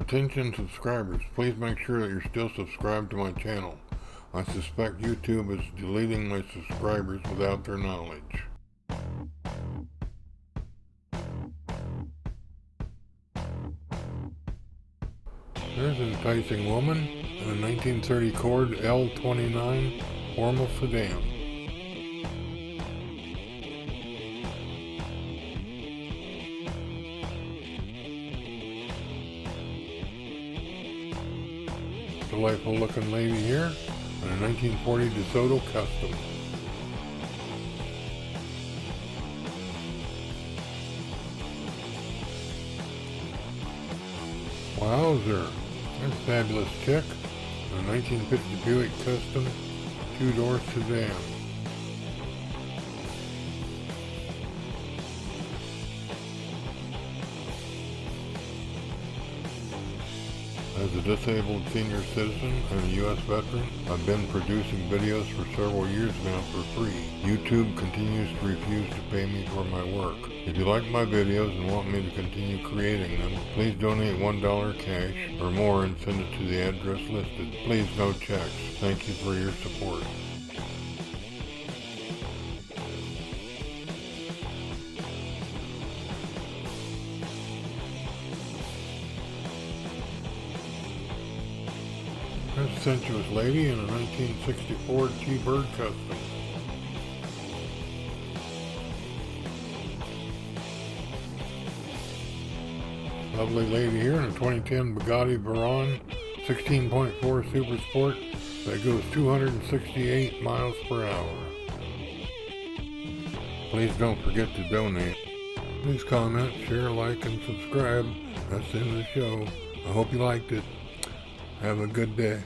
Attention subscribers, please make sure that you're still subscribed to my channel. I suspect YouTube is deleting my subscribers without their knowledge. There's an enticing woman in a 1930 Ford L29 formal sedan. Delightful looking lady here in a 1940 DeSoto Custom. Wowzer, there's a fabulous chick in a 1950 Buick Custom two-door sedan. As a disabled senior citizen and a U.S. veteran, I've been producing videos for several years now for free. YouTube continues to refuse to pay me for my work. If you like my videos and want me to continue creating them, please donate $1 cash or more and send it to the address listed. Please no checks. Thank you for your support. There's a sensuous lady in a 1964 T-Bird Custom. Lovely lady here in a 2010 Bugatti Veyron 16.4 Super Sport that goes 268 miles per hour. Please don't forget to donate. Please comment, share, like, and subscribe. That's the end of the show. I hope you liked it. Have a good day.